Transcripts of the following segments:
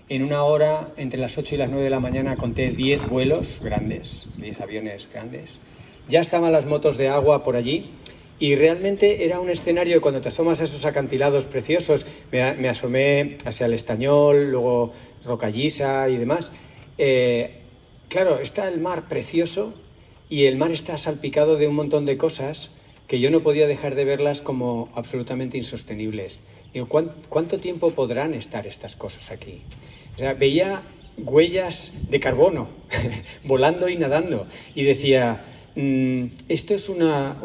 En una hora, entre las 8 y las 9 de la mañana, conté 10 vuelos grandes, 10 aviones grandes. Ya estaban las motos de agua por allí y realmente era un escenario, cuando te asomas a esos acantilados preciosos, me asomé hacia el Estañol, luego Rocallisa y demás. Claro, está el mar precioso y el mar está salpicado de un montón de cosas que yo no podía dejar de verlas como absolutamente insostenibles. Digo, ¿cuánto tiempo podrán estar estas cosas aquí? O sea, veía huellas de carbono volando y nadando y decía, esto es una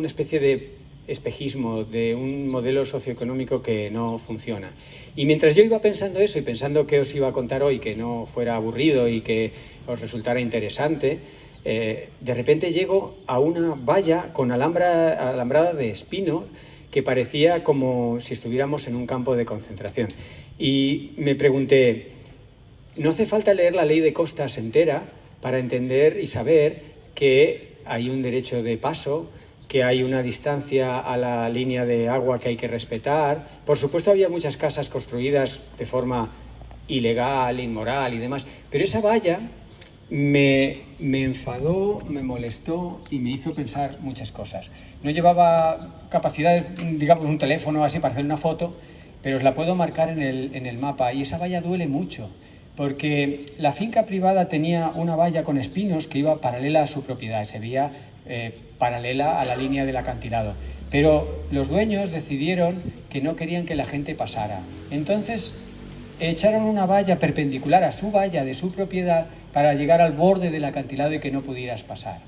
especie de espejismo de un modelo socioeconómico que no funciona. Y mientras yo iba pensando eso y pensando qué os iba a contar hoy, que no fuera aburrido y que os resultara interesante, de repente llego a una valla con alambrada de espino que parecía como si estuviéramos en un campo de concentración. Y me pregunté, ¿no hace falta leer la ley de costas entera para entender y saber que hay un derecho de paso, que hay una distancia a la línea de agua que hay que respetar? Por supuesto había muchas casas construidas de forma ilegal, inmoral y demás, pero esa valla me enfadó, me molestó y me hizo pensar muchas cosas. No llevaba capacidad, digamos, un teléfono así para hacer una foto, pero os la puedo marcar en el mapa, y esa valla duele mucho, porque la finca privada tenía una valla con espinos que iba paralela a su propiedad, se veía paralela a la línea del acantilado. Pero los dueños decidieron que no querían que la gente pasara. Entonces echaron una valla perpendicular a su valla de su propiedad para llegar al borde del acantilado y que no pudieras pasar.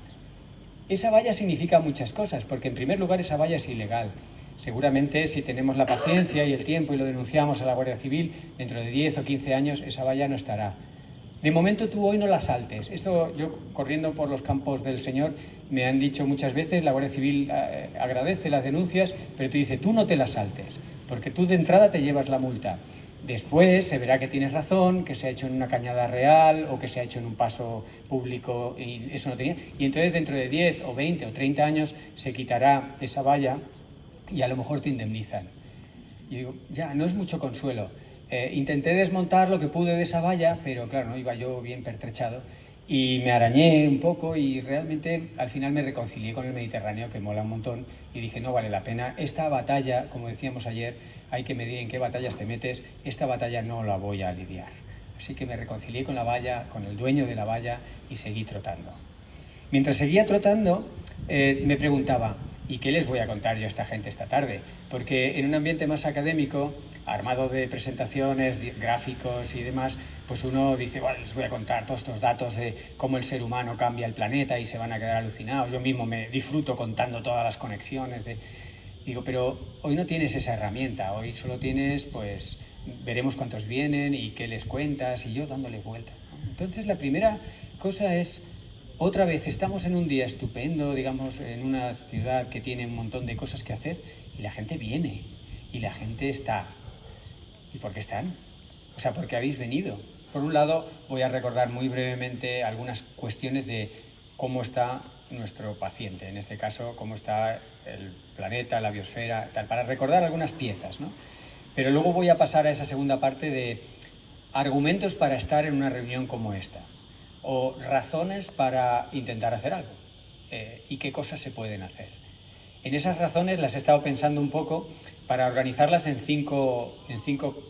Esa valla significa muchas cosas, porque en primer lugar esa valla es ilegal. Seguramente si tenemos la paciencia y el tiempo y lo denunciamos a la Guardia Civil, dentro de 10 o 15 años esa valla no estará. De momento tú hoy no la saltes. Esto, yo corriendo por los campos del Señor, me han dicho muchas veces, la Guardia Civil agradece las denuncias, pero tú dices, tú no te la saltes, porque tú de entrada te llevas la multa. Después se verá que tienes razón, que se ha hecho en una cañada real o que se ha hecho en un paso público y eso no tenía. Y entonces dentro de 10 o 20 o 30 años se quitará esa valla y a lo mejor te indemnizan. Y digo, ya, no es mucho consuelo. Intenté desmontar lo que pude de esa valla, pero claro, no iba yo bien pertrechado y me arañé un poco y realmente al final me reconcilié con el Mediterráneo, que mola un montón, y dije, no vale la pena. Esta batalla, como decíamos ayer, hay que medir en qué batallas te metes, esta batalla no la voy a lidiar. Así que me reconcilié con la valla, con el dueño de la valla y seguí trotando. Mientras seguía trotando, me preguntaba, ¿y qué les voy a contar yo a esta gente esta tarde? Porque en un ambiente más académico, armado de presentaciones, gráficos y demás, pues uno dice, bueno, les voy a contar todos estos datos de cómo el ser humano cambia el planeta y se van a quedar alucinados. Yo mismo me disfruto contando todas las conexiones. Digo, pero hoy no tienes esa herramienta, hoy solo tienes, pues, veremos cuántos vienen y qué les cuentas, y yo dándole vuelta, ¿no? Entonces la primera cosa es, otra vez estamos en un día estupendo, digamos, en una ciudad que tiene un montón de cosas que hacer, y la gente viene, y la gente está. ¿Y por qué están? O sea, ¿por qué habéis venido? Por un lado, voy a recordar muy brevemente algunas cuestiones de cómo está nuestro paciente, en este caso, cómo está el planeta, la biosfera, tal, para recordar algunas piezas, ¿no? Pero luego voy a pasar a esa segunda parte de argumentos para estar en una reunión como esta, o razones para intentar hacer algo, y qué cosas se pueden hacer. En esas razones las he estado pensando un poco para organizarlas en cinco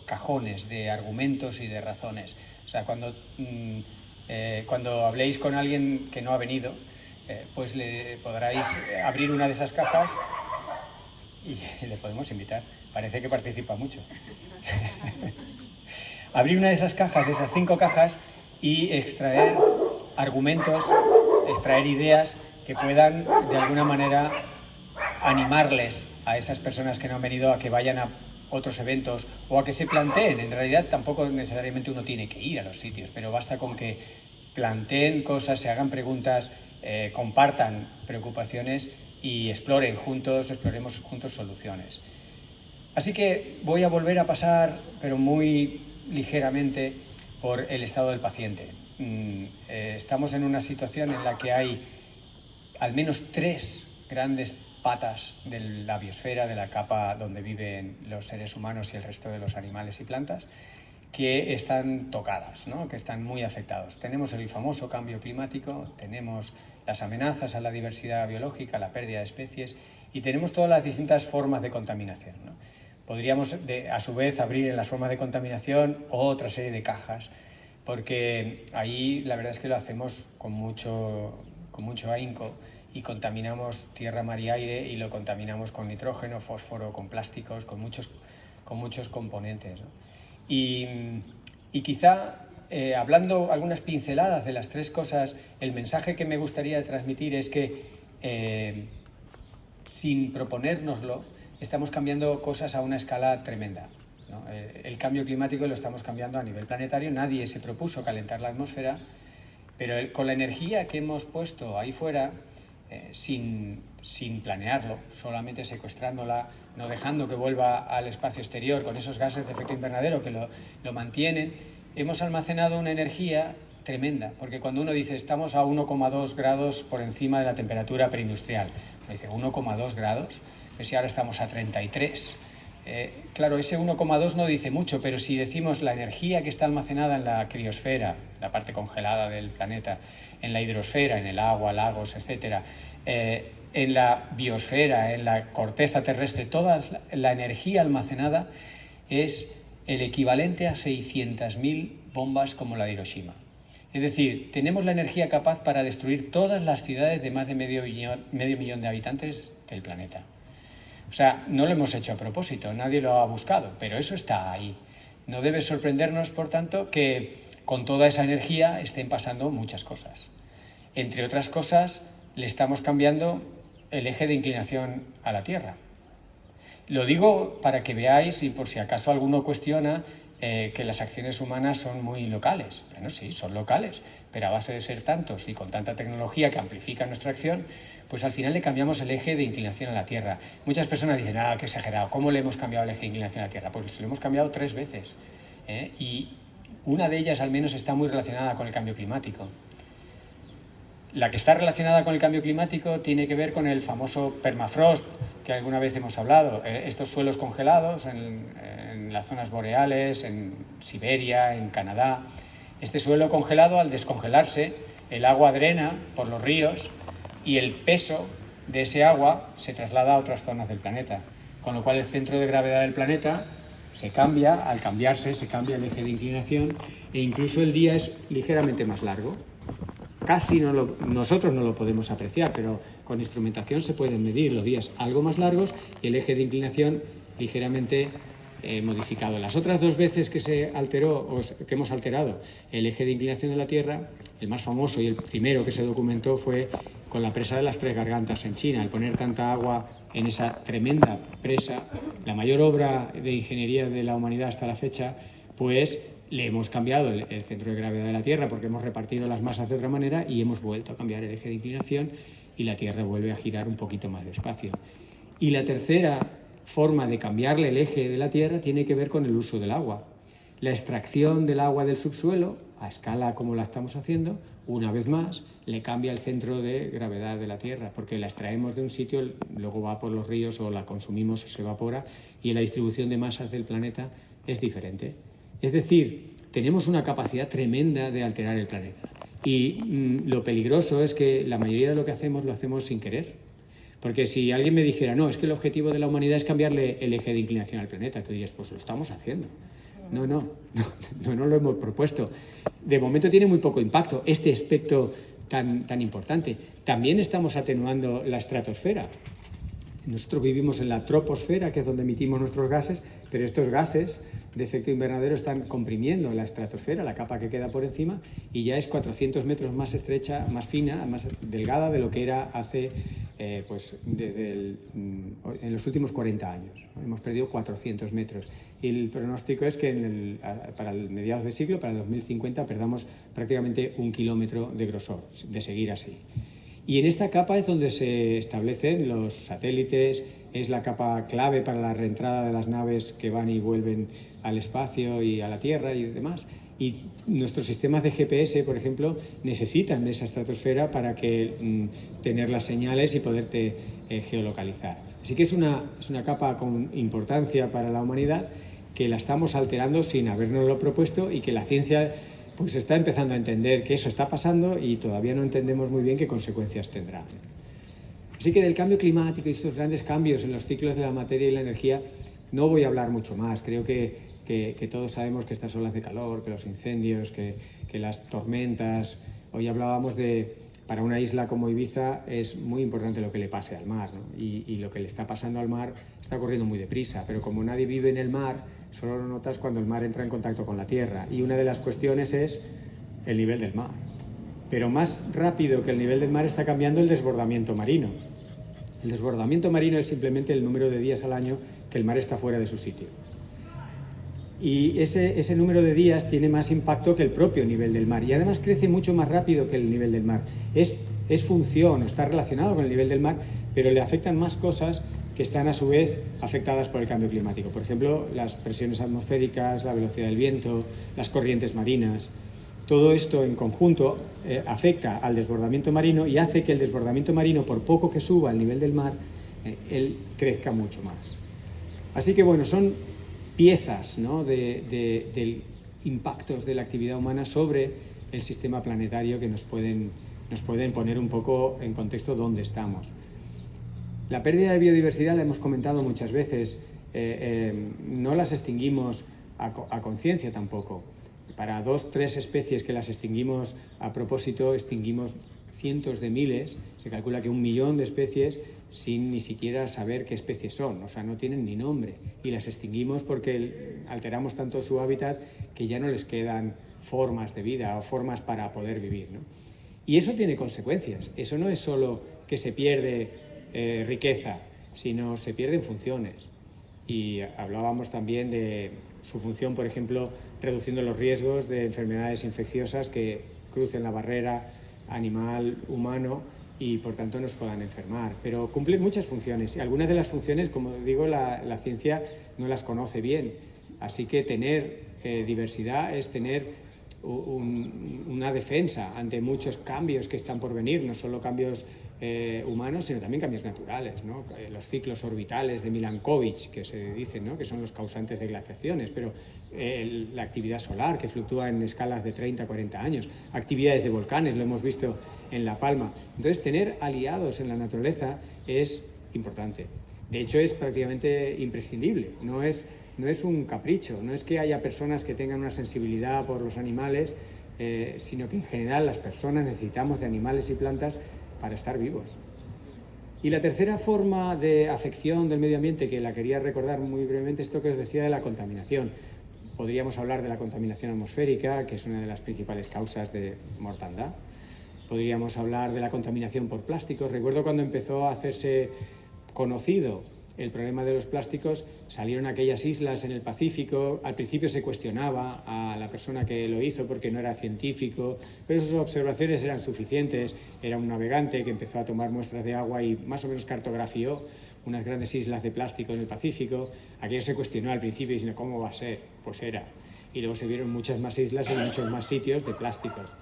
cajones de argumentos y de razones. O sea, cuando habléis con alguien que no ha venido, pues le podráis abrir una de esas cajas y le podemos invitar. Parece que participa mucho. Abrir una de esas cajas, de esas 5 cajas, y extraer argumentos, extraer ideas que puedan de alguna manera animarles a esas personas que no han venido a que vayan a otros eventos o a que se planteen. En realidad tampoco necesariamente uno tiene que ir a los sitios, pero basta con que planteen cosas, se hagan preguntas, compartan preocupaciones y exploremos juntos soluciones. Así que voy a volver a pasar, pero muy ligeramente, por el estado del paciente. Estamos en una situación en la que hay al menos 3 grandes patas de la biosfera, de la capa donde viven los seres humanos y el resto de los animales y plantas, que están tocadas, ¿no? Que están muy afectados. Tenemos el famoso cambio climático, tenemos las amenazas a la diversidad biológica, la pérdida de especies, y tenemos todas las distintas formas de contaminación, ¿no? Podríamos, a su vez, abrir en las formas de contaminación otra serie de cajas, porque ahí la verdad es que lo hacemos con mucho ahínco, y contaminamos tierra, mar y aire, y lo contaminamos con nitrógeno, fósforo, con plásticos, con muchos componentes, ¿no? Y quizá, hablando algunas pinceladas de las 3 cosas, el mensaje que me gustaría transmitir es que, sin proponérnoslo, estamos cambiando cosas a una escala tremenda, ¿no? El cambio climático lo estamos cambiando a nivel planetario. Nadie se propuso calentar la atmósfera, pero con la energía que hemos puesto ahí fuera, sin planearlo, solamente secuestrándola, no dejando que vuelva al espacio exterior con esos gases de efecto invernadero que lo mantienen, hemos almacenado una energía tremenda, porque cuando uno dice estamos a 1,2 grados por encima de la temperatura preindustrial, uno dice 1,2 grados, pues si ahora estamos a 33, claro, ese 1,2 no dice mucho, pero si decimos la energía que está almacenada en la criosfera, la parte congelada del planeta, en la hidrosfera, en el agua, lagos, etcétera, en la biosfera, en la corteza terrestre, toda la energía almacenada es el equivalente a 600.000 bombas como la de Hiroshima. Es decir, tenemos la energía capaz para destruir todas las ciudades de más de medio millón de habitantes del planeta. O sea, no lo hemos hecho a propósito, nadie lo ha buscado, pero eso está ahí. No debe sorprendernos, por tanto, que con toda esa energía estén pasando muchas cosas. Entre otras cosas, le estamos cambiando el eje de inclinación a la Tierra. Lo digo para que veáis, y por si acaso alguno cuestiona, que las acciones humanas son muy locales. Bueno, sí, son locales, pero a base de ser tantos y con tanta tecnología que amplifica nuestra acción, pues al final le cambiamos el eje de inclinación a la Tierra. Muchas personas dicen, qué exagerado, ¿cómo le hemos cambiado el eje de inclinación a la Tierra? Pues lo hemos cambiado 3 veces, y una de ellas al menos está muy relacionada con el cambio climático. La que está relacionada con el cambio climático tiene que ver con el famoso permafrost, que alguna vez hemos hablado. Estos suelos congelados en las zonas boreales, en Siberia, en Canadá. Este suelo congelado, al descongelarse, el agua drena por los ríos y el peso de ese agua se traslada a otras zonas del planeta. Con lo cual el centro de gravedad del planeta se cambia, al cambiarse se cambia el eje de inclinación, e incluso el día es ligeramente más largo. Casi nosotros no lo podemos apreciar, pero con instrumentación se pueden medir los días algo más largos y el eje de inclinación ligeramente modificado. Las otras 2 veces que se alteró, o que hemos alterado el eje de inclinación de la Tierra, el más famoso y el primero que se documentó fue con la presa de las 3 Gargantas en China. Al poner tanta agua en esa tremenda presa, la mayor obra de ingeniería de la humanidad hasta la fecha, pues le hemos cambiado el centro de gravedad de la Tierra, porque hemos repartido las masas de otra manera y hemos vuelto a cambiar el eje de inclinación, y la Tierra vuelve a girar un poquito más despacio. Y la tercera forma de cambiarle el eje de la Tierra tiene que ver con el uso del agua. La extracción del agua del subsuelo, a escala como la estamos haciendo, una vez más, le cambia el centro de gravedad de la Tierra, porque la extraemos de un sitio, luego va por los ríos o la consumimos o se evapora, y la distribución de masas del planeta es diferente. Es decir, tenemos una capacidad tremenda de alterar el planeta. Y lo peligroso es que la mayoría de lo que hacemos lo hacemos sin querer. Porque si alguien me dijera, no, es que el objetivo de la humanidad es cambiarle el eje de inclinación al planeta, tú dirías, pues lo estamos haciendo. No lo hemos propuesto. De momento tiene muy poco impacto este aspecto tan importante. También estamos atenuando la estratosfera. Nosotros vivimos en la troposfera, que es donde emitimos nuestros gases, pero estos gases de efecto invernadero están comprimiendo la estratosfera, la capa que queda por encima, y ya es 400 metros más estrecha, más fina, más delgada de lo que era hace, en los últimos 40 años. Hemos perdido 400 metros. Y el pronóstico es que para el mediados de siglo, para el 2050, perdamos prácticamente 1 kilómetro de grosor, de seguir así. Y en esta capa es donde se establecen los satélites, es la capa clave para la reentrada de las naves que van y vuelven al espacio y a la Tierra y demás. Y nuestros sistemas de GPS, por ejemplo, necesitan de esa estratosfera para tener las señales y poderte geolocalizar. Así que es una capa con importancia para la humanidad, que la estamos alterando sin habernoslo propuesto, y que la ciencia pues está empezando a entender que eso está pasando y todavía no entendemos muy bien qué consecuencias tendrá. Así que del cambio climático y estos grandes cambios en los ciclos de la materia y la energía no voy a hablar mucho más. Creo que todos sabemos que estas olas de calor, que los incendios, que las tormentas. Hoy hablábamos para una isla como Ibiza es muy importante lo que le pase al mar, ¿no? Y lo que le está pasando al mar está corriendo muy deprisa, pero como nadie vive en el mar, solo lo notas cuando el mar entra en contacto con la tierra. Y una de las cuestiones es el nivel del mar. Pero más rápido que el nivel del mar está cambiando el desbordamiento marino. El desbordamiento marino es simplemente el número de días al año que el mar está fuera de su sitio. Y ese número de días tiene más impacto que el propio nivel del mar, y además crece mucho más rápido que el nivel del mar. Es función o está relacionado con el nivel del mar, pero le afectan más cosas que están a su vez afectadas por el cambio climático. Por ejemplo, las presiones atmosféricas, la velocidad del viento, las corrientes marinas. Todo esto en conjunto afecta al desbordamiento marino y hace que el desbordamiento marino, por poco que suba al nivel del mar, él crezca mucho más. Así que bueno, son piezas, ¿no?, de impactos de la actividad humana sobre el sistema planetario que nos pueden poner un poco en contexto dónde estamos. La pérdida de biodiversidad la hemos comentado muchas veces, no las extinguimos a conciencia tampoco. Para 2 o 3 especies que las extinguimos a propósito, extinguimos cientos de miles. Se calcula que 1 millón de especies sin ni siquiera saber qué especies son, o sea, no tienen ni nombre, y las extinguimos porque alteramos tanto su hábitat que ya no les quedan formas de vida o formas para poder vivir, ¿no? Y eso tiene consecuencias. Eso no es solo que se pierde riqueza, sino se pierden funciones. Y hablábamos también de su función, por ejemplo, reduciendo los riesgos de enfermedades infecciosas que crucen la barrera animal-humano y por tanto nos puedan enfermar. Pero cumplen muchas funciones, y algunas de las funciones, como digo, la ciencia no las conoce bien. Así que tener diversidad es tener una defensa ante muchos cambios que están por venir, no solo cambios humanos, sino también cambios naturales, ¿no? Los ciclos orbitales de Milankovitch, que se dice, ¿no?, que son los causantes de glaciaciones, pero la actividad solar, que fluctúa en escalas de 30 a 40 años, actividades de volcanes, lo hemos visto en La Palma. Entonces, tener aliados en la naturaleza es importante. De hecho, es prácticamente imprescindible. No es un capricho, no es que haya personas que tengan una sensibilidad por los animales, sino que en general las personas necesitamos de animales y plantas para estar vivos. Y la tercera forma de afección del medio ambiente, que la quería recordar muy brevemente, esto que os decía de la contaminación. Podríamos hablar de la contaminación atmosférica, que es una de las principales causas de mortandad. Podríamos hablar de la contaminación por plásticos. Recuerdo cuando empezó a hacerse conocido el problema de los plásticos, salieron aquellas islas en el Pacífico. Al principio se cuestionaba a la persona que lo hizo porque no era científico, pero sus observaciones eran suficientes. Era un navegante que empezó a tomar muestras de agua y más o menos cartografió unas grandes islas de plástico en el Pacífico. Aquello se cuestionó al principio diciendo, ¿cómo va a ser? Pues era. Y luego se vieron muchas más islas en muchos más sitios de plásticos.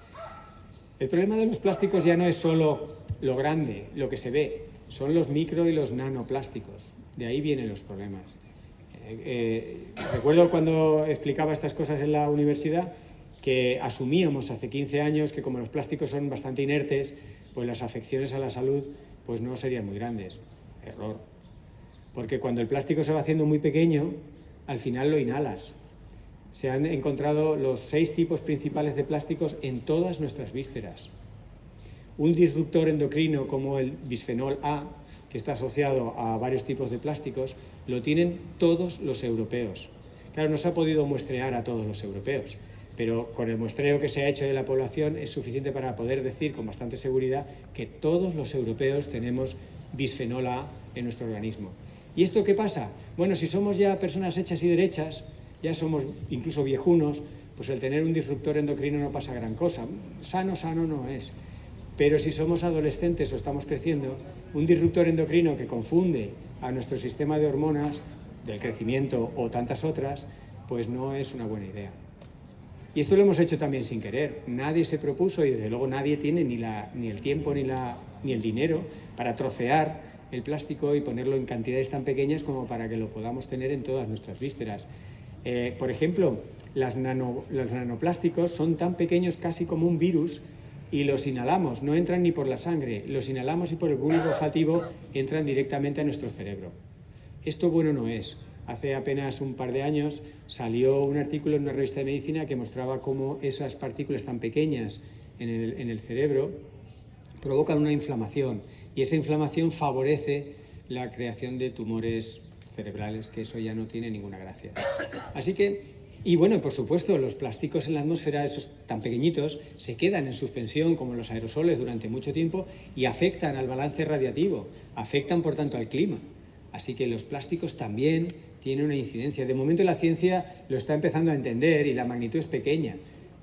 El problema de los plásticos ya no es solo lo grande, lo que se ve, son los micro y los nanoplásticos. De ahí vienen los problemas. Recuerdo cuando explicaba estas cosas en la universidad que asumíamos hace 15 años que como los plásticos son bastante inertes, pues las afecciones a la salud pues no serían muy grandes. Error. Porque cuando el plástico se va haciendo muy pequeño, al final lo inhalas. Se han encontrado los 6 tipos principales de plásticos en todas nuestras vísceras. Un disruptor endocrino como el bisfenol A que está asociado a varios tipos de plásticos, lo tienen todos los europeos. Claro, no se ha podido muestrear a todos los europeos, pero con el muestreo que se ha hecho de la población es suficiente para poder decir con bastante seguridad que todos los europeos tenemos bisfenol A en nuestro organismo. ¿Y esto qué pasa? Bueno, si somos ya personas hechas y derechas, ya somos incluso viejunos, pues el tener un disruptor endocrino no pasa gran cosa. Sano no es. Pero si somos adolescentes o estamos creciendo, un disruptor endocrino que confunde a nuestro sistema de hormonas, del crecimiento o tantas otras, pues no es una buena idea. Y esto lo hemos hecho también sin querer. Nadie se propuso y desde luego nadie tiene ni el tiempo ni el dinero para trocear el plástico y ponerlo en cantidades tan pequeñas como para que lo podamos tener en todas nuestras vísceras. Por ejemplo, los nanoplásticos son tan pequeños casi como un virus y los inhalamos, no entran ni por la sangre, los inhalamos y por el bulbo olfativo entran directamente a nuestro cerebro. Esto bueno no es. Hace apenas un par de años salió un artículo en una revista de medicina que mostraba cómo esas partículas tan pequeñas en el cerebro provocan una inflamación y esa inflamación favorece la creación de tumores cerebrales, que eso ya no tiene ninguna gracia. Así que, y bueno, por supuesto, los plásticos en la atmósfera, esos tan pequeñitos, se quedan en suspensión como los aerosoles durante mucho tiempo y afectan al balance radiativo, afectan por tanto al clima. Así que los plásticos también tienen una incidencia. De momento la ciencia lo está empezando a entender y la magnitud es pequeña,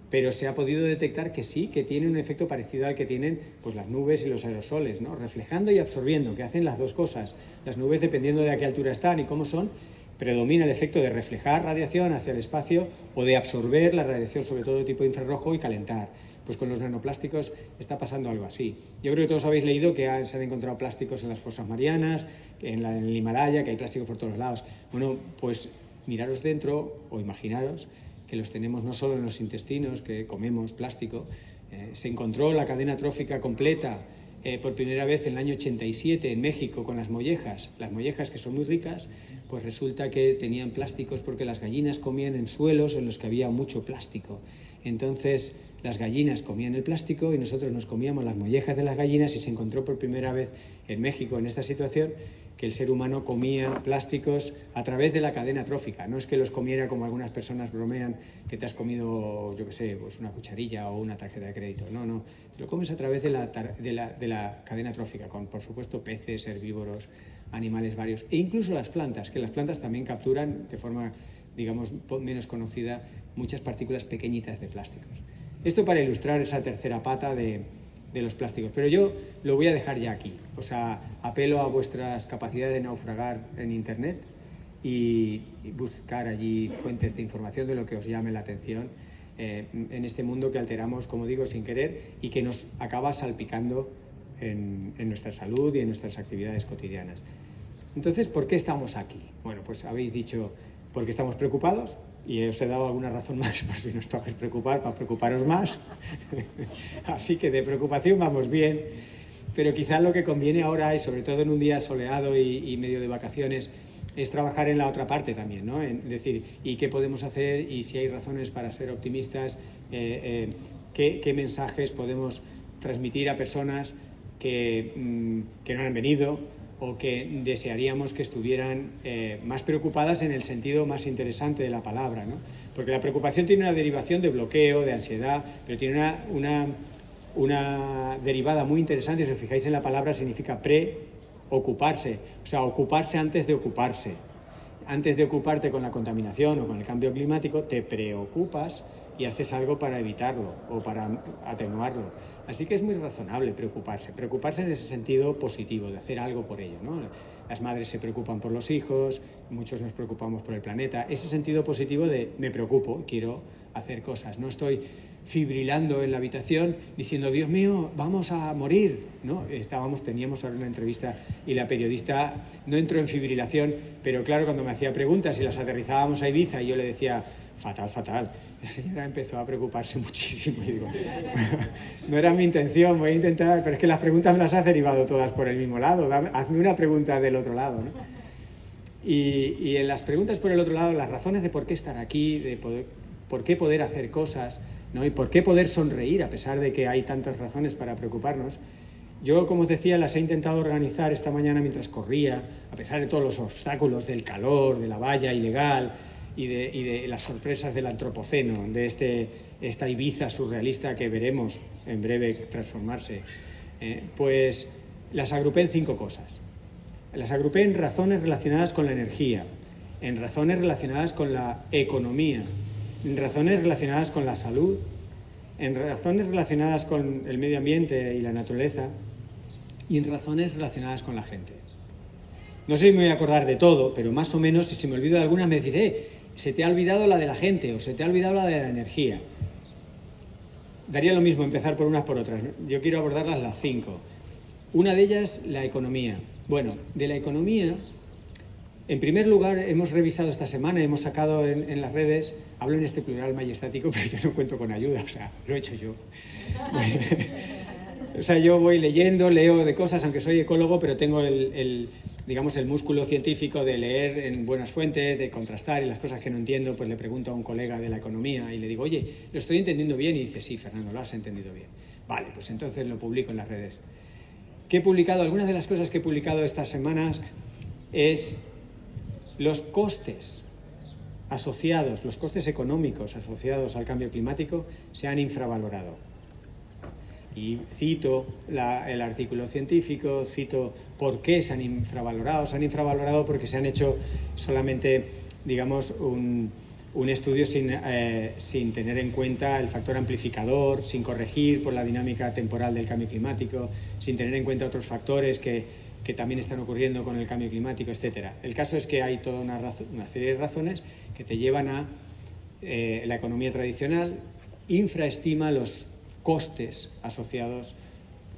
pero se ha podido detectar que sí, que tienen un efecto parecido al que tienen pues, las nubes y los aerosoles, ¿no? Reflejando y absorbiendo, que hacen las dos cosas. Las nubes, dependiendo de a qué altura están y cómo son, predomina el efecto de reflejar radiación hacia el espacio o de absorber la radiación, sobre todo de tipo infrarrojo, y calentar. Pues con los nanoplásticos está pasando algo así. Yo creo que todos habéis leído que se han encontrado plásticos en las fosas marianas, en el Himalaya, que hay plásticos por todos lados. Bueno, pues miraros dentro o imaginaros que los tenemos no solo en los intestinos, que comemos plástico. Se encontró la cadena trófica completa por primera vez en el año 87 en México con las mollejas. Las mollejas, que son muy ricas, pues resulta que tenían plásticos porque las gallinas comían en suelos en los que había mucho plástico. Entonces las gallinas comían el plástico y nosotros nos comíamos las mollejas de las gallinas y se encontró por primera vez en México en esta situación que el ser humano comía plásticos a través de la cadena trófica. No es que los comiera como algunas personas bromean, que te has comido, yo qué sé, pues una cucharilla o una tarjeta de crédito. No, te lo comes a través de la cadena trófica, con por supuesto peces, herbívoros, animales varios e incluso las plantas, que las plantas también capturan de forma, digamos, menos conocida muchas partículas pequeñitas de plásticos. Esto para ilustrar esa tercera pata de los plásticos, pero yo lo voy a dejar ya aquí. O sea, apelo a vuestras capacidades de naufragar en internet y buscar allí fuentes de información de lo que os llame la atención en este mundo que alteramos, como digo, sin querer y que nos acaba salpicando en nuestra salud y en nuestras actividades cotidianas. Entonces, ¿por qué estamos aquí? Bueno, pues habéis dicho porque estamos preocupados y os he dado alguna razón más por si nos toca preocupar, para preocuparos más. Así que de preocupación vamos bien, pero quizá lo que conviene ahora, y sobre todo en un día soleado y medio de vacaciones, es trabajar en la otra parte también, ¿no? Es decir, ¿y qué podemos hacer? Y si hay razones para ser optimistas, ¿qué mensajes podemos transmitir a personas que no han venido o que desearíamos que estuvieran más preocupadas en el sentido más interesante de la palabra, ¿no? Porque la preocupación tiene una derivación de bloqueo, de ansiedad, pero tiene una derivada muy interesante. Si os fijáis en la palabra, significa preocuparse, o sea, ocuparse antes de ocuparse. Antes de ocuparte con la contaminación o con el cambio climático, te preocupas y haces algo para evitarlo o para atenuarlo. Así que es muy razonable preocuparse en ese sentido positivo, de hacer algo por ello, ¿no? Las madres se preocupan por los hijos, muchos nos preocupamos por el planeta. Ese sentido positivo de me preocupo, quiero hacer cosas. No estoy fibrilando en la habitación diciendo, Dios mío, vamos a morir, ¿no? Teníamos ahora una entrevista y la periodista no entró en fibrilación, pero claro, cuando me hacía preguntas y las aterrizábamos a Ibiza y yo le decía, fatal, la señora empezó a preocuparse muchísimo y digo, no era mi intención, voy a intentar, pero es que las preguntas me las has derivado todas por el mismo lado, hazme una pregunta del otro lado, ¿no? Y en las preguntas por el otro lado, las razones de por qué estar aquí, por qué poder hacer cosas, ¿no? Y por qué poder sonreír a pesar de que hay tantas razones para preocuparnos, Yo, como os decía, las he intentado organizar esta mañana mientras corría, a pesar de todos los obstáculos del calor, de la valla ilegal y de las sorpresas del antropoceno, de esta Ibiza surrealista que veremos en breve transformarse. Pues las agrupé en 5 cosas. Las agrupé en razones relacionadas con la energía, en razones relacionadas con la economía, en razones relacionadas con la salud, en razones relacionadas con el medio ambiente y la naturaleza y en razones relacionadas con la gente. No sé si me voy a acordar de todo, pero más o menos, si se me olvido de alguna, me decís, se te ha olvidado la de la gente o se te ha olvidado la de la energía. Daría lo mismo empezar por unas por otras. Yo quiero abordarlas las 5. Una de ellas, la economía. Bueno, de la economía, en primer lugar, hemos revisado esta semana, hemos sacado en las redes, hablo en este plural majestático, pero yo no cuento con ayuda, o sea, lo he hecho yo. O sea, yo voy leyendo, leo de cosas, aunque soy ecólogo, pero tengo digamos, el músculo científico de leer en buenas fuentes, de contrastar, y las cosas que no entiendo, pues le pregunto a un colega de la economía y le digo, oye, ¿lo estoy entendiendo bien? Y dice, sí, Fernando, lo has entendido bien. Vale, pues entonces lo publico en las redes. ¿Qué he publicado? Algunas de las cosas que he publicado estas semanas es los costes asociados, los costes económicos asociados al cambio climático se han infravalorado. Y cito el artículo científico, cito por qué se han infravalorado. Se han infravalorado porque se han hecho solamente, digamos, un estudio sin tener en cuenta el factor amplificador, sin corregir por la dinámica temporal del cambio climático, sin tener en cuenta otros factores que también están ocurriendo con el cambio climático, etc. El caso es que hay toda una serie de razones que te llevan a la economía tradicional infraestima los costes asociados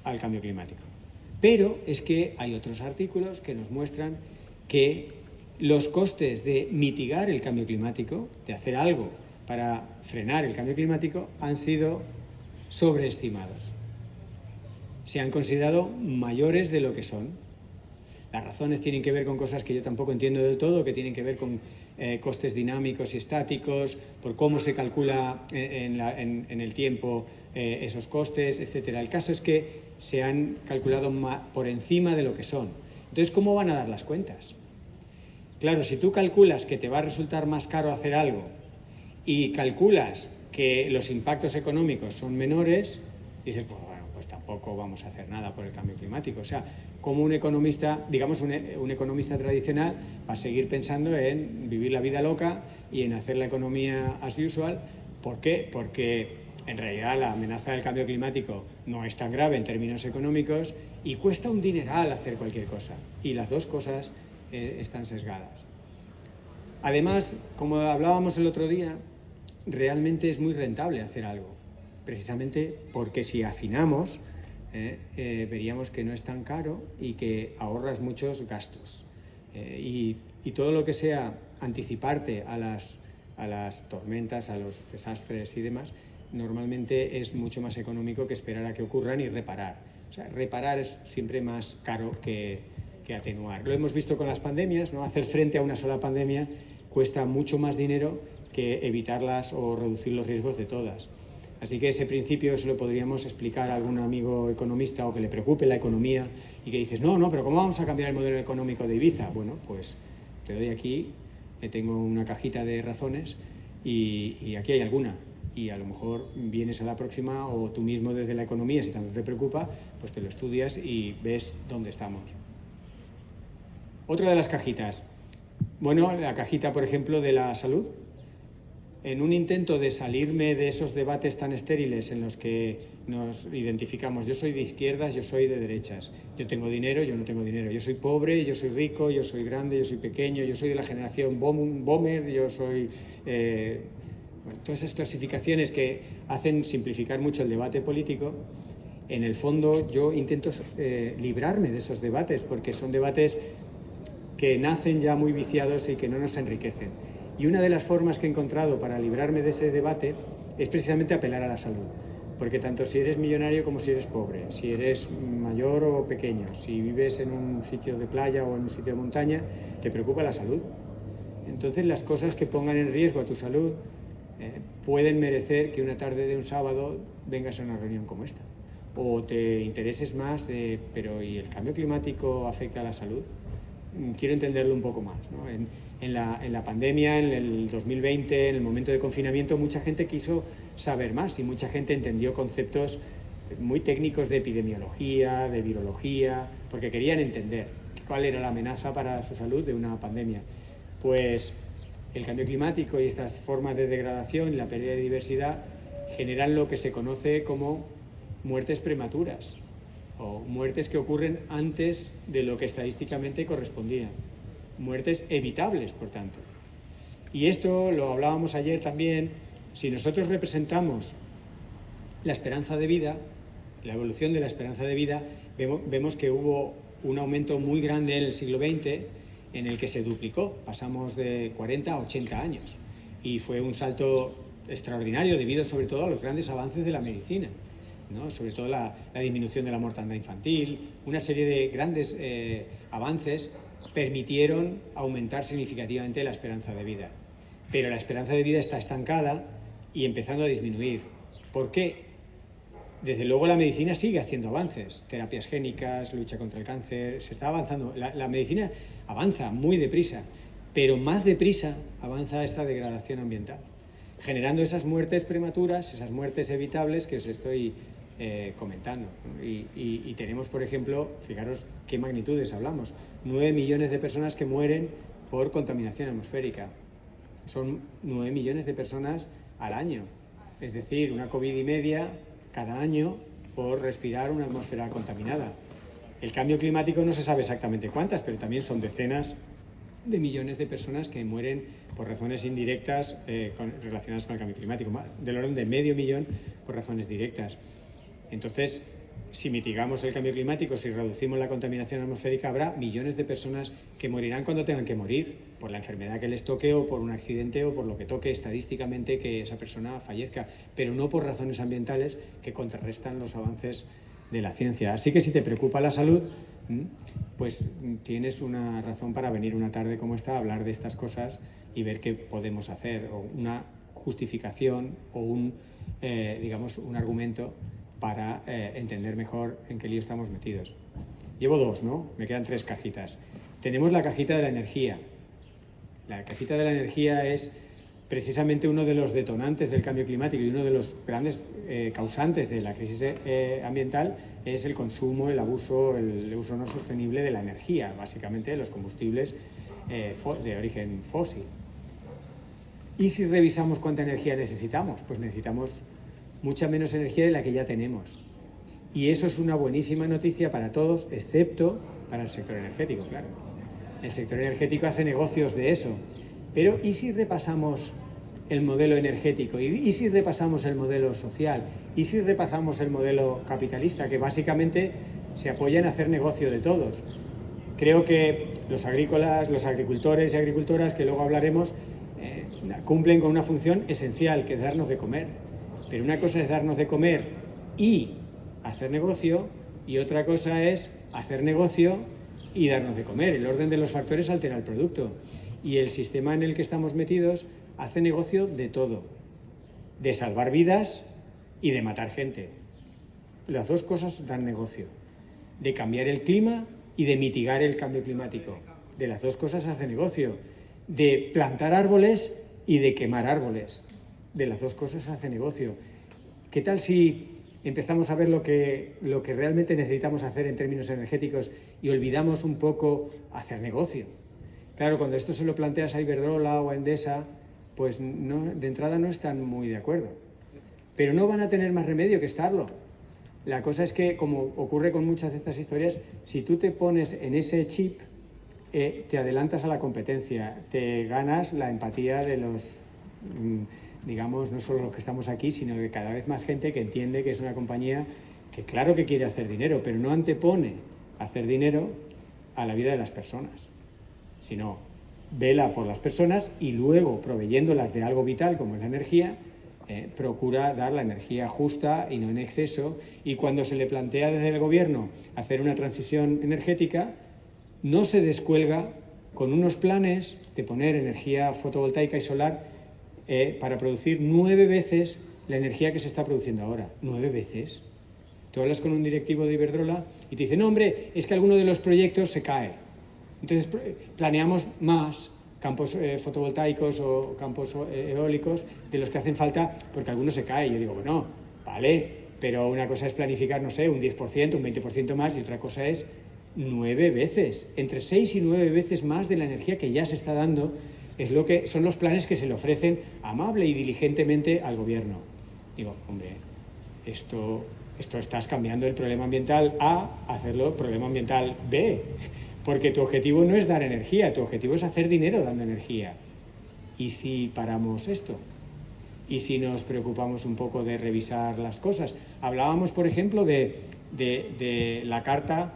al cambio climático. Pero es que hay otros artículos que nos muestran que los costes de mitigar el cambio climático, de hacer algo para frenar el cambio climático, han sido sobreestimados. Se han considerado mayores de lo que son. Las razones tienen que ver con cosas que yo tampoco entiendo del todo, que tienen que ver con costes dinámicos y estáticos, por cómo se calcula en el tiempo esos costes, etc. El caso es que se han calculado por encima de lo que son. Entonces, ¿cómo van a dar las cuentas? Claro, si tú calculas que te va a resultar más caro hacer algo y calculas que los impactos económicos son menores, dices, pues bueno, pues tampoco vamos a hacer nada por el cambio climático. O sea, como un economista, digamos un economista tradicional, va a seguir pensando en vivir la vida loca y en hacer la economía as usual. ¿Por qué? Porque en realidad la amenaza del cambio climático no es tan grave en términos económicos y cuesta un dineral hacer cualquier cosa. Y las dos cosas están sesgadas. Además, como hablábamos el otro día, realmente es muy rentable hacer algo, precisamente porque si afinamos, veríamos que no es tan caro y que ahorras muchos gastos. Y todo lo que sea anticiparte a las tormentas, a los desastres y demás, normalmente es mucho más económico que esperar a que ocurran y reparar. O sea, reparar es siempre más caro que atenuar. Lo hemos visto con las pandemias, ¿no? Hacer frente a una sola pandemia cuesta mucho más dinero que evitarlas o reducir los riesgos de todas. Así que ese principio se lo podríamos explicar a algún amigo economista o que le preocupe la economía y que dices, no, pero ¿cómo vamos a cambiar el modelo económico de Ibiza? Bueno, pues te doy aquí, tengo una cajita de razones y aquí hay alguna. Y a lo mejor vienes a la próxima o tú mismo desde la economía, si tanto te preocupa, pues te lo estudias y ves dónde estamos. Otra de las cajitas. Bueno, la cajita, por ejemplo, de la salud. En un intento de salirme de esos debates tan estériles en los que nos identificamos, yo soy de izquierdas, yo soy de derechas, yo tengo dinero, yo no tengo dinero, yo soy pobre, yo soy rico, yo soy grande, yo soy pequeño, yo soy de la generación boomer, yo soy... todas esas clasificaciones que hacen simplificar mucho el debate político, en el fondo yo intento librarme de esos debates porque son debates que nacen ya muy viciados y que no nos enriquecen. Y una de las formas que he encontrado para librarme de ese debate es precisamente apelar a la salud. Porque tanto si eres millonario como si eres pobre, si eres mayor o pequeño, si vives en un sitio de playa o en un sitio de montaña, te preocupa la salud. Entonces las cosas que pongan en riesgo a tu salud pueden merecer que una tarde de un sábado vengas a una reunión como esta. o te intereses más, pero ¿y el cambio climático afecta a la salud? Quiero entenderlo un poco más, ¿no? En la pandemia, en el 2020, en el momento de confinamiento, mucha gente quiso saber más y mucha gente entendió conceptos muy técnicos de epidemiología, de virología, porque querían entender cuál era la amenaza para su salud de una pandemia. Pues el cambio climático y estas formas de degradación y la pérdida de diversidad generan lo que se conoce como muertes prematuras, o muertes que ocurren antes de lo que estadísticamente correspondía, muertes evitables, por tanto. Y esto lo hablábamos ayer también, si nosotros representamos la esperanza de vida, la evolución de la esperanza de vida, vemos que hubo un aumento muy grande en el siglo XX en el que se duplicó, pasamos de 40 a 80 años, y fue un salto extraordinario debido sobre todo a los grandes avances de la medicina, ¿no? Sobre todo la disminución de la mortandad infantil, una serie de grandes avances permitieron aumentar significativamente la esperanza de vida. Pero la esperanza de vida está estancada y empezando a disminuir. ¿Por qué? Desde luego la medicina sigue haciendo avances, terapias génicas, lucha contra el cáncer, se está avanzando. La medicina avanza muy deprisa, pero más deprisa avanza esta degradación ambiental, generando esas muertes prematuras, esas muertes evitables que os estoy comentando, ¿no? Y tenemos, por ejemplo, fijaros qué magnitudes hablamos, 9 millones de personas que mueren por contaminación atmosférica. Son 9 millones de personas al año, es decir, una COVID y media cada año por respirar una atmósfera contaminada. El cambio climático no se sabe exactamente cuántas, pero también son decenas de millones de personas que mueren por razones indirectas relacionadas con el cambio climático, del orden de medio millón por razones directas. Entonces, si mitigamos el cambio climático, si reducimos la contaminación atmosférica, habrá millones de personas que morirán cuando tengan que morir, por la enfermedad que les toque o por un accidente o por lo que toque estadísticamente que esa persona fallezca, pero no por razones ambientales que contrarrestan los avances de la ciencia. Así que si te preocupa la salud, pues tienes una razón para venir una tarde como esta a hablar de estas cosas y ver qué podemos hacer, o una justificación o un argumento para entender mejor en qué lío estamos metidos. Llevo 2, ¿no? Me quedan 3 cajitas. Tenemos la cajita de la energía. La cajita de la energía es precisamente uno de los detonantes del cambio climático y uno de los grandes causantes de la crisis ambiental es el consumo, el uso no sostenible de la energía, básicamente de los combustibles de origen fósil. ¿Y si revisamos cuánta energía necesitamos? Pues necesitamos mucha menos energía de la que ya tenemos. Y eso es una buenísima noticia para todos, excepto para el sector energético, claro. El sector energético hace negocios de eso. Pero ¿y si repasamos el modelo energético? ¿Y si repasamos el modelo social? ¿Y si repasamos el modelo capitalista, que básicamente se apoya en hacer negocio de todos? Creo que los agricultores y agricultoras, que luego hablaremos, cumplen con una función esencial, que es darnos de comer. Pero una cosa es darnos de comer y hacer negocio, y otra cosa es hacer negocio y darnos de comer. El orden de los factores altera el producto. Y el sistema en el que estamos metidos hace negocio de todo, de salvar vidas y de matar gente. Las dos cosas dan negocio, de cambiar el clima y de mitigar el cambio climático. De las dos cosas hace negocio, de plantar árboles y de quemar árboles. De las dos cosas hace negocio. ¿Qué tal si empezamos a ver lo que realmente necesitamos hacer en términos energéticos y olvidamos un poco hacer negocio? Claro, cuando esto se lo planteas a Iberdrola o a Endesa, pues no, de entrada no están muy de acuerdo. Pero no van a tener más remedio que estarlo. La cosa es que, como ocurre con muchas de estas historias, si tú te pones en ese chip, te adelantas a la competencia, te ganas la empatía de los, digamos, no solo los que estamos aquí, sino de cada vez más gente que entiende que es una compañía que claro que quiere hacer dinero, pero no antepone hacer dinero a la vida de las personas, sino vela por las personas y luego, proveyéndolas de algo vital como es la energía, procura dar la energía justa y no en exceso, y cuando se le plantea desde el gobierno hacer una transición energética, no se descuelga con unos planes de poner energía fotovoltaica y solar para producir 9 veces la energía que se está produciendo ahora. 9 veces. Tú hablas con un directivo de Iberdrola y te dice, no, hombre, es que alguno de los proyectos se cae. Entonces planeamos más campos fotovoltaicos o campos eólicos de los que hacen falta porque alguno se cae. Y yo digo, bueno, vale, pero una cosa es planificar, no sé, un 10%, un 20% más, y otra cosa es 9 veces, entre 6 y 9 veces más de la energía que ya se está dando, es lo que son los planes que se le ofrecen amable y diligentemente al gobierno. Digo, hombre, esto estás cambiando el problema ambiental A a hacerlo problema ambiental B, porque tu objetivo no es dar energía, tu objetivo es hacer dinero dando energía. ¿Y si paramos esto? ¿Y si nos preocupamos un poco de revisar las cosas? Hablábamos, por ejemplo, de la carta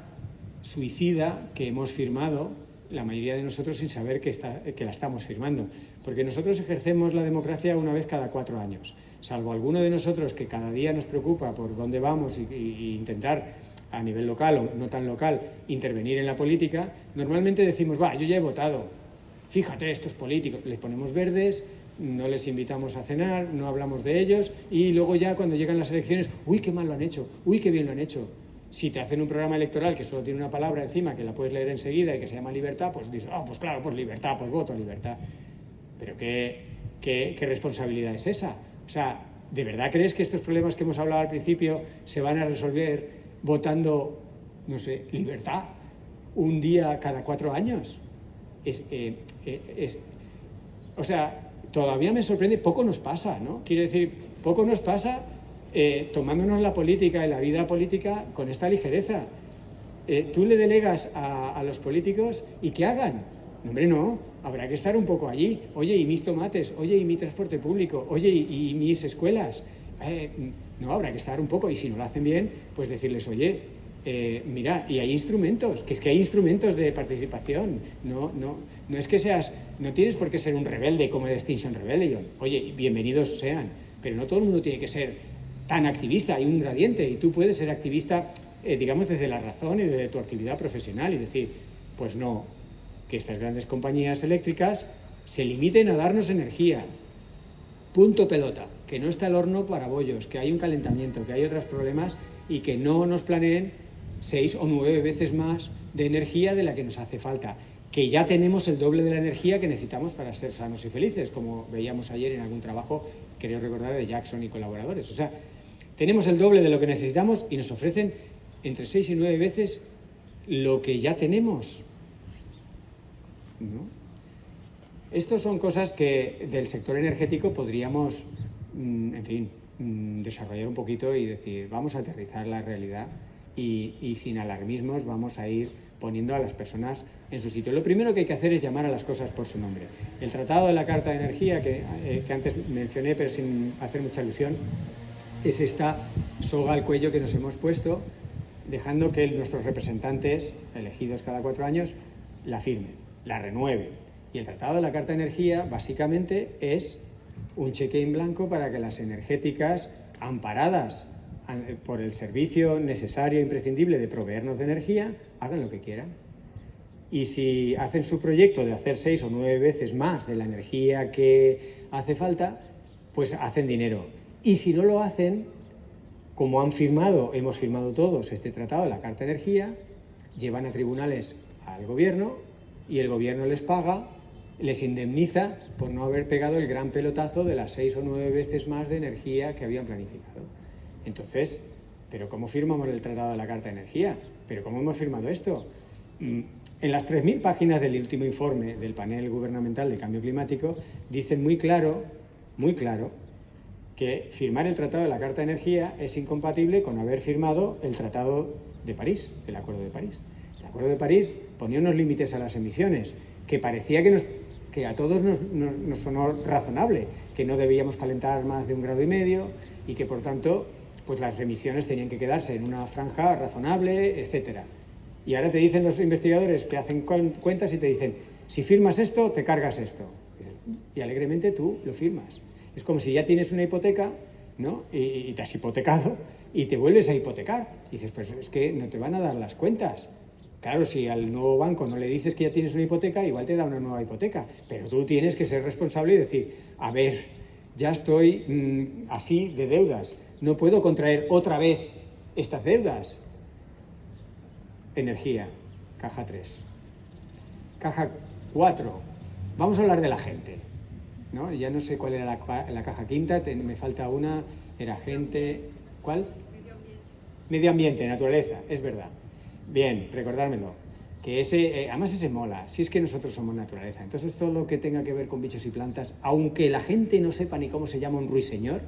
suicida que hemos firmado, la mayoría de nosotros sin saber que la estamos firmando, porque nosotros ejercemos la democracia una vez cada 4 años, salvo alguno de nosotros que cada día nos preocupa por dónde vamos y intentar a nivel local o no tan local intervenir en la política. Normalmente decimos, yo ya he votado, fíjate estos políticos, les ponemos verdes, no les invitamos a cenar, no hablamos de ellos, y luego ya cuando llegan las elecciones, uy, qué mal lo han hecho, uy, qué bien lo han hecho. Si te hacen un programa electoral que solo tiene una palabra encima, que la puedes leer enseguida y que se llama libertad, pues dices, pues claro, pues libertad, pues voto libertad. Pero ¿qué responsabilidad es esa? O sea, ¿de verdad crees que estos problemas que hemos hablado al principio se van a resolver votando, no sé, libertad un día cada 4 años? O sea, todavía me sorprende, poco nos pasa, ¿no? Quiero decir, poco nos pasa tomándonos la política y la vida política con esta ligereza. Tú le delegas a los políticos y ¿qué hagan? No, hombre, no, habrá que estar un poco allí. Oye, ¿y mis tomates? Oye, ¿y mi transporte público? Oye, ¿y mis escuelas? No, habrá que estar un poco, y si no lo hacen bien, pues decirles, oye, mira, y hay instrumentos, que es que hay instrumentos de participación, no es que no tienes por qué ser un rebelde como de Extinction Rebellion, oye, bienvenidos sean, pero no todo el mundo tiene que ser tan activista, hay un gradiente, y tú puedes ser activista, digamos, desde la razón y desde tu actividad profesional y decir, pues no, que estas grandes compañías eléctricas se limiten a darnos energía, punto pelota, que no está el horno para bollos, que hay un calentamiento, que hay otros problemas y que no nos planeen 6 o 9 veces más de energía de la que nos hace falta, que ya tenemos el doble de la energía que necesitamos para ser sanos y felices, como veíamos ayer en algún trabajo, creo recordar, de Jackson y colaboradores. O sea, tenemos el doble de lo que necesitamos y nos ofrecen entre 6 y 9 veces lo que ya tenemos, ¿no? Estas son cosas que del sector energético podríamos, en fin, desarrollar un poquito y decir, vamos a aterrizar la realidad y sin alarmismos vamos a ir poniendo a las personas en su sitio. Lo primero que hay que hacer es llamar a las cosas por su nombre. El Tratado de la Carta de Energía, que antes mencioné pero sin hacer mucha alusión, es esta soga al cuello que nos hemos puesto, dejando que nuestros representantes, elegidos cada 4 años, la firmen, la renueven. Y el Tratado de la Carta de Energía básicamente es un cheque en blanco para que las energéticas, amparadas por el servicio necesario e imprescindible de proveernos de energía, hagan lo que quieran. Y si hacen su proyecto de hacer 6 o 9 veces más de la energía que hace falta, pues hacen dinero. Y si no lo hacen, como hemos firmado todos este tratado de la Carta de Energía, llevan a tribunales al gobierno y el gobierno les paga, les indemniza por no haber pegado el gran pelotazo de las 6 o 9 veces más de energía que habían planificado. Entonces, ¿pero cómo firmamos el Tratado de la Carta de Energía? ¿Pero cómo hemos firmado esto? En las 3.000 páginas del último informe del panel gubernamental de cambio climático dicen muy claro, que firmar el Tratado de la Carta de Energía es incompatible con haber firmado el Tratado de París, el Acuerdo de París. El Acuerdo de París ponía unos límites a las emisiones que parecía que a todos nos sonó razonable, que no debíamos calentar más de 1,5 grados y que, por tanto, pues las emisiones tenían que quedarse en una franja razonable, etcétera. Y ahora te dicen los investigadores que hacen cuentas y te dicen, si firmas esto, te cargas esto. Y alegremente tú lo firmas. Es como si ya tienes una hipoteca, ¿no? Y te has hipotecado y te vuelves a hipotecar. Y dices, pues es que no te van a dar las cuentas. Claro, si al nuevo banco no le dices que ya tienes una hipoteca, igual te da una nueva hipoteca. Pero tú tienes que ser responsable y decir, a ver, ya estoy así de deudas, no puedo contraer otra vez estas deudas. Energía, caja 3. Caja 4, vamos a hablar de la gente, ¿no? Ya no sé cuál era la caja quinta, me falta una, era gente, ¿cuál? Medio ambiente, naturaleza, es verdad. Bien, recordármelo, que además ese mola, si es que nosotros somos naturaleza. Entonces todo lo que tenga que ver con bichos y plantas, aunque la gente no sepa ni cómo se llama un ruiseñor,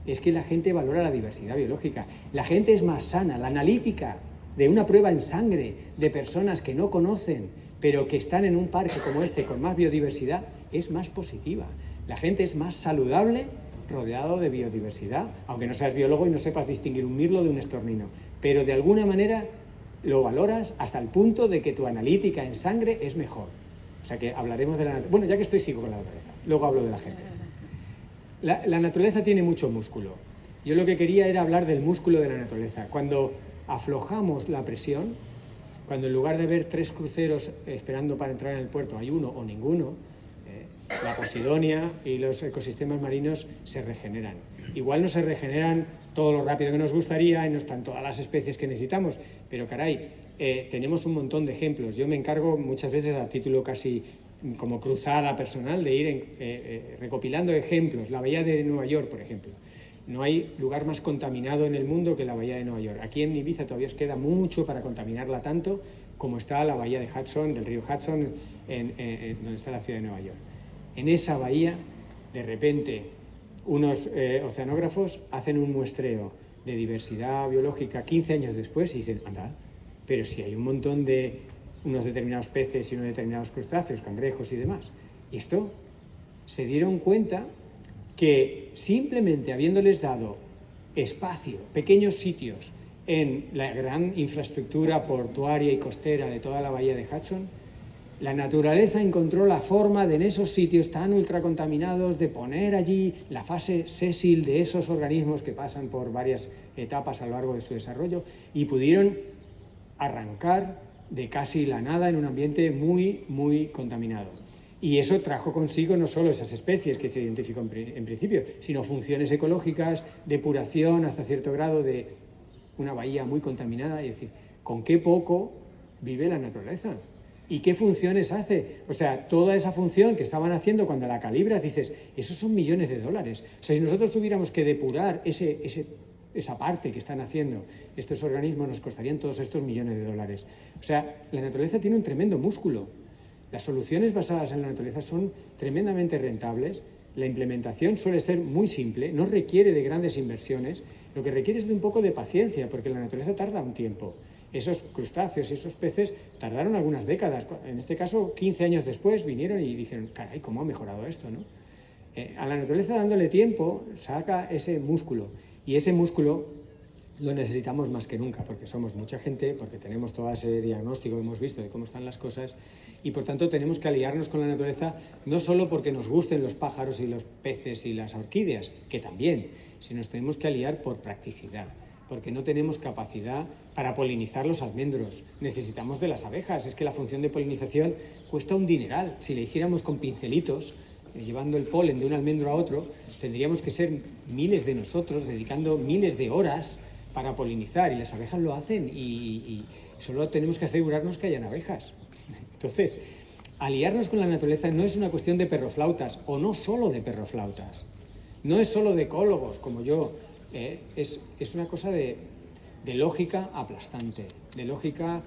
es que la gente valora la diversidad biológica. La gente es más sana, la analítica de una prueba en sangre de personas que no conocen, pero que están en un parque como este con más biodiversidad, es más positiva. La gente es más saludable rodeado de biodiversidad, aunque no seas biólogo y no sepas distinguir un mirlo de un estornino, pero de alguna manera lo valoras hasta el punto de que tu analítica en sangre es mejor. O sea que hablaremos de la naturaleza. Bueno, ya que sigo con la naturaleza, luego hablo de la gente. La naturaleza tiene mucho músculo. Yo lo que quería era hablar del músculo de la naturaleza. Cuando aflojamos la presión, cuando en lugar de ver 3 cruceros esperando para entrar en el puerto hay uno o ninguno, la posidonia y los ecosistemas marinos se regeneran. Igual no se regeneran todo lo rápido que nos gustaría y no están todas las especies que necesitamos, pero caray, tenemos un montón de ejemplos. Yo me encargo muchas veces a título casi como cruzada personal de ir recopilando ejemplos. La bahía de Nueva York, por ejemplo. No hay lugar más contaminado en el mundo que la bahía de Nueva York. Aquí en Ibiza todavía os queda mucho para contaminarla tanto como está la bahía de Hudson, del río Hudson, donde está la ciudad de Nueva York. En esa bahía, de repente, unos oceanógrafos hacen un muestreo de diversidad biológica 15 años después y dicen, anda, pero si hay un montón de unos determinados peces y unos determinados crustáceos, cangrejos y demás. Y esto se dieron cuenta que simplemente habiéndoles dado espacio, pequeños sitios en la gran infraestructura portuaria y costera de toda la bahía de Hudson, la naturaleza encontró la forma de en esos sitios tan ultracontaminados de poner allí la fase sésil de esos organismos que pasan por varias etapas a lo largo de su desarrollo y pudieron arrancar de casi la nada en un ambiente muy, muy contaminado. Y eso trajo consigo no solo esas especies que se identificó en principio, sino funciones ecológicas, depuración hasta cierto grado de una bahía muy contaminada, y decir, ¿con qué poco vive la naturaleza? ¿Y qué funciones hace? O sea, toda esa función que estaban haciendo cuando la calibras, dices, esos son millones de dólares. O sea, si nosotros tuviéramos que depurar esa parte que están haciendo estos organismos, nos costarían todos estos millones de dólares. O sea, la naturaleza tiene un tremendo músculo. Las soluciones basadas en la naturaleza son tremendamente rentables, la implementación suele ser muy simple, no requiere de grandes inversiones, lo que requiere es de un poco de paciencia, porque la naturaleza tarda un tiempo. Esos crustáceos y esos peces tardaron algunas décadas, en este caso 15 años después vinieron y dijeron, caray, ¿cómo ha mejorado esto, no? A la naturaleza dándole tiempo saca ese músculo, y ese músculo lo necesitamos más que nunca, porque somos mucha gente, porque tenemos todo ese diagnóstico que hemos visto de cómo están las cosas, y por tanto tenemos que aliarnos con la naturaleza, no solo porque nos gusten los pájaros y los peces y las orquídeas, que también, sino nos tenemos que aliar por practicidad, porque no tenemos capacidad para polinizar los almendros, necesitamos de las abejas, es que la función de polinización cuesta un dineral, si le hiciéramos con pincelitos, llevando el polen de un almendro a otro, tendríamos que ser miles de nosotros, dedicando miles de horas para polinizar, y las abejas lo hacen y solo tenemos que asegurarnos que hayan abejas. Entonces, aliarnos con la naturaleza no es una cuestión de perroflautas, o no solo de perroflautas, no es solo de ecólogos como yo, es una cosa de lógica aplastante, de lógica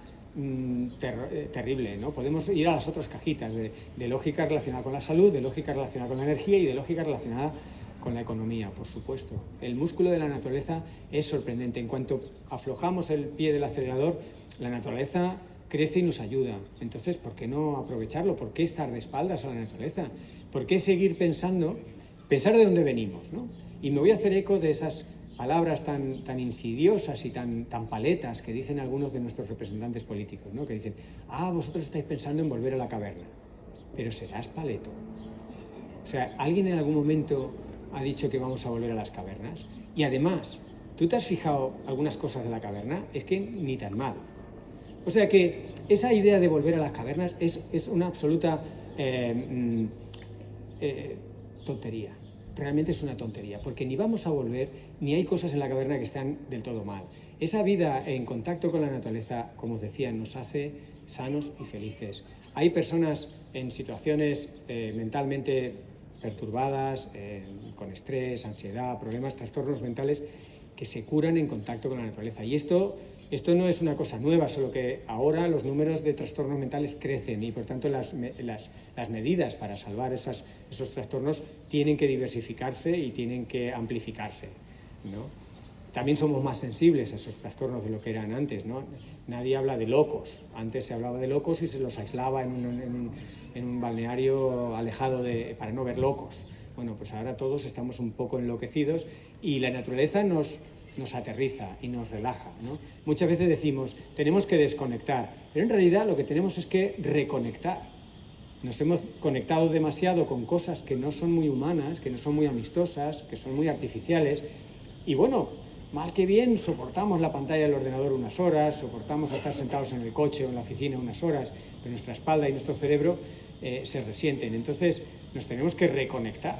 terrible, ¿no? Podemos ir a las otras cajitas de lógica relacionada con la salud, de lógica relacionada con la energía y de lógica relacionada con la economía, por supuesto. El músculo de la naturaleza es sorprendente. En cuanto aflojamos el pie del acelerador, la naturaleza crece y nos ayuda. Entonces, ¿por qué no aprovecharlo? ¿Por qué estar de espaldas a la naturaleza? ¿Por qué seguir pensar de dónde venimos, ¿no? Y me voy a hacer eco de esas palabras tan insidiosas y tan paletas que dicen algunos de nuestros representantes políticos, ¿no? Que dicen, vosotros estáis pensando en volver a la caverna, pero serás paleto. O sea, alguien en algún momento ha dicho que vamos a volver a las cavernas, y además, ¿tú te has fijado algunas cosas de la caverna? Es que ni tan mal. O sea que esa idea de volver a las cavernas es una absoluta tontería. realmente es una tontería, porque ni vamos a volver, ni hay cosas en la caverna que están del todo mal. Esa vida en contacto con la naturaleza, como os decía, nos hace sanos y felices. Hay personas en situaciones mentalmente perturbadas, con estrés, ansiedad, problemas, trastornos mentales, que se curan en contacto con la naturaleza. Y esto no es una cosa nueva, solo que ahora los números de trastornos mentales crecen y por tanto las medidas para salvar esos trastornos tienen que diversificarse y tienen que amplificarse, ¿no? También somos más sensibles a esos trastornos de lo que eran antes, ¿no? Nadie habla de locos. Antes se hablaba de locos y se los aislaba en un balneario alejado para no ver locos. Bueno, pues ahora todos estamos un poco enloquecidos y la naturaleza nos aterriza y nos relaja, ¿no? Muchas veces decimos, tenemos que desconectar, pero en realidad lo que tenemos es que reconectar. Nos hemos conectado demasiado con cosas que no son muy humanas, que no son muy amistosas, que son muy artificiales, y bueno, mal que bien soportamos la pantalla del ordenador unas horas, soportamos estar sentados en el coche o en la oficina unas horas, pero nuestra espalda y nuestro cerebro se resienten. Entonces nos tenemos que reconectar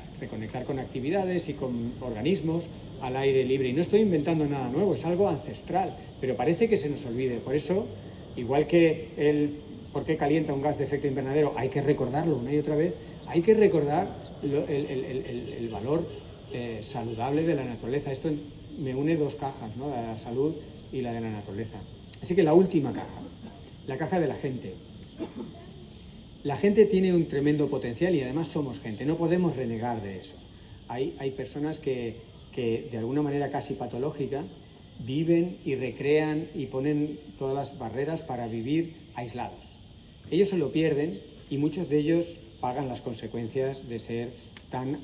con actividades y con organismos al aire libre. Y no estoy inventando nada nuevo, es algo ancestral, pero parece que se nos olvide. Por eso, igual que por qué calienta un gas de efecto invernadero, hay que recordarlo una y otra vez, hay que recordar el valor saludable de la naturaleza. Esto me une dos cajas, ¿no? La de la salud y la de la naturaleza. Así que la última caja, la caja de la gente. La gente tiene un tremendo potencial y además somos gente, no podemos renegar de eso. Hay personas que de alguna manera casi patológica viven y recrean y ponen todas las barreras para vivir aislados. Ellos se lo pierden y muchos de ellos pagan las consecuencias de ser tan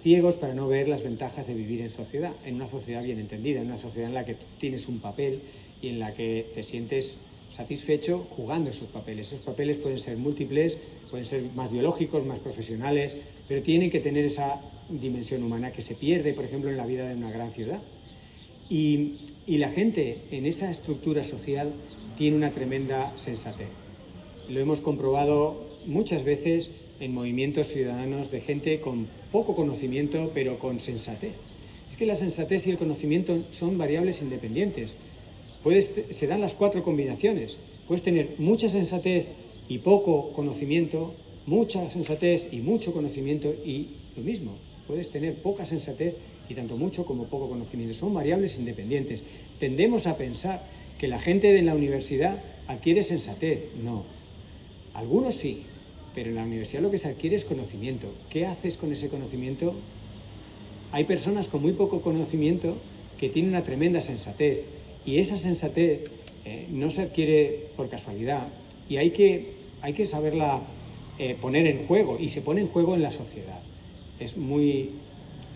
ciegos para no ver las ventajas de vivir en sociedad, en una sociedad bien entendida, en una sociedad en la que tienes un papel y en la que te sientes satisfecho jugando esos papeles. Esos papeles pueden ser múltiples, pueden ser más biológicos, más profesionales, pero tienen que tener esa dimensión humana que se pierde, por ejemplo, en la vida de una gran ciudad. Y la gente en esa estructura social tiene una tremenda sensatez. Lo hemos comprobado muchas veces en movimientos ciudadanos de gente con poco conocimiento, pero con sensatez. Es que la sensatez y el conocimiento son variables independientes. Se dan las cuatro combinaciones. Puedes tener mucha sensatez y poco conocimiento, mucha sensatez y mucho conocimiento, y lo mismo. Puedes tener poca sensatez y tanto mucho como poco conocimiento. Son variables independientes. Tendemos a pensar que la gente de la universidad adquiere sensatez. No. Algunos sí, pero en la universidad lo que se adquiere es conocimiento. ¿Qué haces con ese conocimiento? Hay personas con muy poco conocimiento que tienen una tremenda sensatez, y esa sensatez no se adquiere por casualidad, y hay que saberla poner en juego, y se pone en juego en la sociedad. Es muy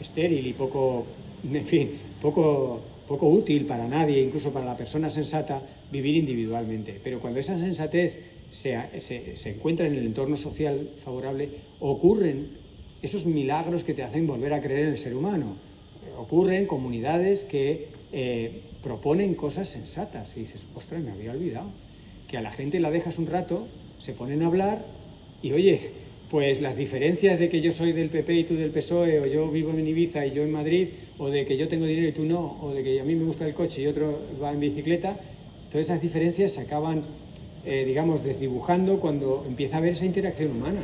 estéril y poco útil para nadie, incluso para la persona sensata, vivir individualmente. Pero cuando esa sensatez se encuentra en el entorno social favorable, ocurren esos milagros que te hacen volver a creer en el ser humano. Ocurren comunidades que proponen cosas sensatas y dices, ostras, me había olvidado. Que a la gente la dejas un rato, se ponen a hablar y oye, pues las diferencias de que yo soy del PP y tú del PSOE, o yo vivo en Ibiza y yo en Madrid, o de que yo tengo dinero y tú no, o de que a mí me gusta el coche y otro va en bicicleta, todas esas diferencias se acaban, desdibujando cuando empieza a haber esa interacción humana.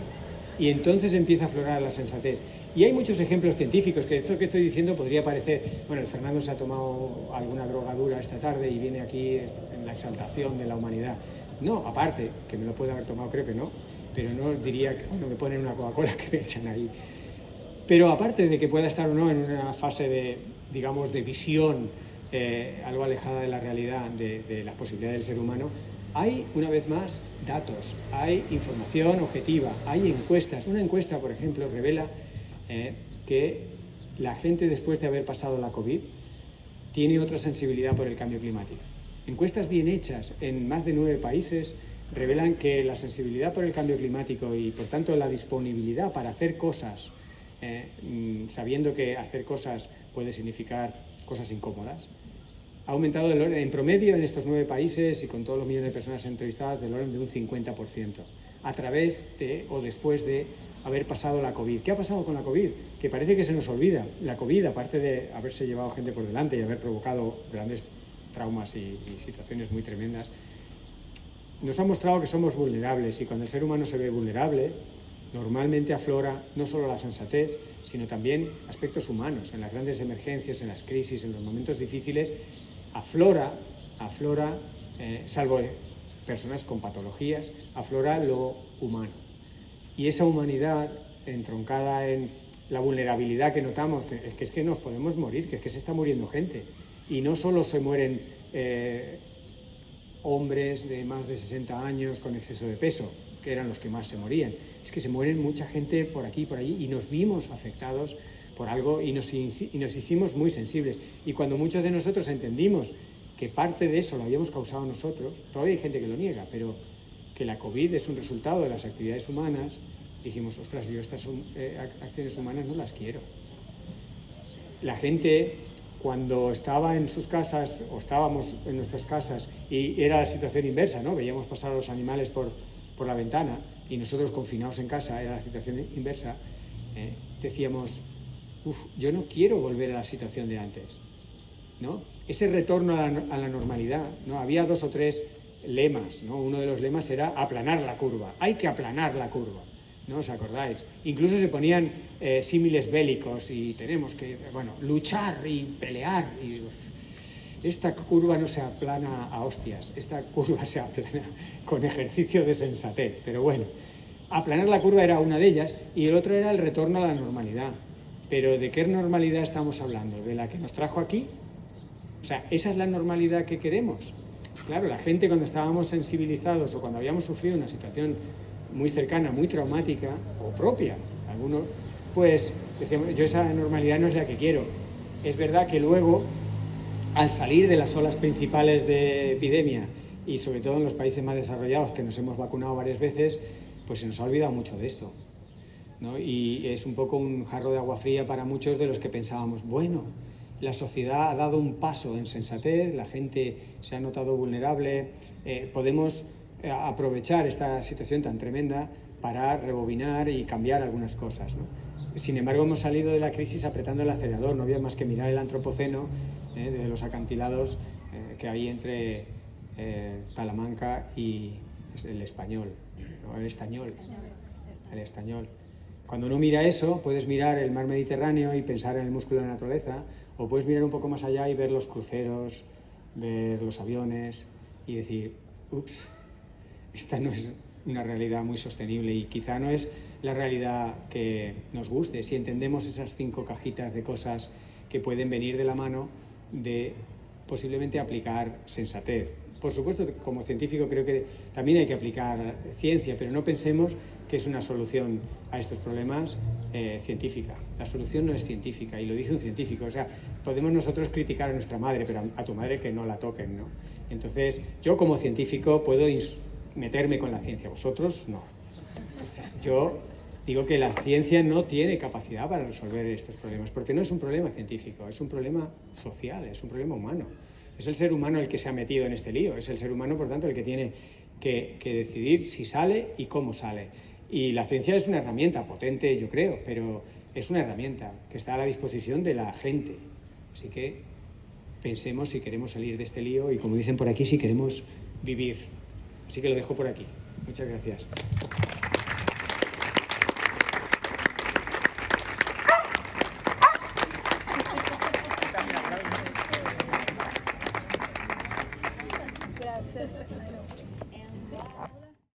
Y entonces empieza a aflorar la sensatez. Y hay muchos ejemplos científicos, que esto que estoy diciendo podría parecer, bueno, el Fernando se ha tomado alguna drogadura esta tarde y viene aquí en la exaltación de la humanidad. No, aparte, que me lo puede haber tomado, creo que no, pero no diría que, bueno, me ponen una Coca-Cola que me echan ahí. Pero aparte de que pueda estar o no en una fase de visión algo alejada de la realidad, de las posibilidades del ser humano, hay, una vez más, datos, hay información objetiva, hay encuestas. Una encuesta, por ejemplo, revela que la gente, después de haber pasado la COVID, tiene otra sensibilidad por el cambio climático. Encuestas bien hechas en más de 9 países revelan que la sensibilidad por el cambio climático y, por tanto, la disponibilidad para hacer cosas, sabiendo que hacer cosas puede significar cosas incómodas, ha aumentado en promedio en estos 9 países y con todos los millones de personas entrevistadas del orden de un 50%, a través de o después de haber pasado la COVID. ¿Qué ha pasado con la COVID? Que parece que se nos olvida. La COVID, aparte de haberse llevado gente por delante y haber provocado grandes traumas y situaciones muy tremendas, nos ha mostrado que somos vulnerables, y cuando el ser humano se ve vulnerable, normalmente aflora no solo la sensatez, sino también aspectos humanos. En las grandes emergencias, en las crisis, en los momentos difíciles, aflora, salvo personas con patologías, aflora lo humano. Y esa humanidad entroncada en la vulnerabilidad que notamos, que es que nos podemos morir, que es que se está muriendo gente. Y no solo se mueren hombres de más de 60 años con exceso de peso, que eran los que más se morían, es que se mueren mucha gente por aquí y por allí, y nos vimos afectados por algo y nos hicimos muy sensibles. Y cuando muchos de nosotros entendimos que parte de eso lo habíamos causado nosotros, todavía hay gente que lo niega, pero que la COVID es un resultado de las actividades humanas, dijimos, ostras, yo estas acciones humanas no las quiero. La gente, cuando estaba en sus casas, o estábamos en nuestras casas, y era la situación inversa, ¿no? Veíamos pasar a los animales por la ventana, y nosotros confinados en casa, era la situación inversa, decíamos, yo no quiero volver a la situación de antes, ¿no? Ese retorno a la normalidad, ¿no? Había 2 o 3 lemas, ¿no? Uno de los lemas era aplanar la curva, hay que aplanar la curva, ¿no os acordáis? Incluso se ponían símiles bélicos, y tenemos que, luchar y pelear, y esta curva no se aplana a hostias, esta curva se aplana con ejercicio de sensatez. Pero bueno, aplanar la curva era una de ellas, y el otro era el retorno a la normalidad. Pero ¿de qué normalidad estamos hablando? ¿De la que nos trajo aquí? O sea, ¿esa es la normalidad que queremos? Claro, la gente, cuando estábamos sensibilizados o cuando habíamos sufrido una situación muy cercana, muy traumática o propia, algunos, pues decíamos, yo esa normalidad no es la que quiero. Es verdad que luego, al salir de las olas principales de epidemia, y sobre todo en los países más desarrollados, que nos hemos vacunado varias veces, pues se nos ha olvidado mucho de esto, ¿no? Y es un poco un jarro de agua fría para muchos de los que pensábamos, bueno, la sociedad ha dado un paso en sensatez, la gente se ha notado vulnerable, podemos aprovechar esta situación tan tremenda para rebobinar y cambiar algunas cosas, ¿no? Sin embargo, hemos salido de la crisis apretando el acelerador, no había más que mirar el antropoceno, de los acantilados que hay entre Talamanca y el Español, ¿no? el Estañol. Cuando uno mira eso, puedes mirar el mar Mediterráneo y pensar en el músculo de la naturaleza, o puedes mirar un poco más allá y ver los cruceros, ver los aviones y decir, ups, esta no es una realidad muy sostenible, y quizá no es la realidad que nos guste si entendemos esas 5 cajitas de cosas que pueden venir de la mano de posiblemente aplicar sensatez. Por supuesto, como científico creo que también hay que aplicar ciencia, pero no pensemos que es una solución a estos problemas científica. La solución no es científica, y lo dice un científico. O sea, podemos nosotros criticar a nuestra madre, pero a tu madre que no la toquen, ¿no? Entonces, yo como científico puedo meterme con la ciencia, vosotros no. Entonces, yo digo que la ciencia no tiene capacidad para resolver estos problemas, porque no es un problema científico, es un problema social, es un problema humano. Es el ser humano el que se ha metido en este lío, es el ser humano, por tanto, el que tiene que decidir si sale y cómo sale. Y la ciencia es una herramienta potente, yo creo, pero es una herramienta que está a la disposición de la gente. Así que pensemos si queremos salir de este lío y, como dicen por aquí, si queremos vivir. Así que lo dejo por aquí. Muchas gracias.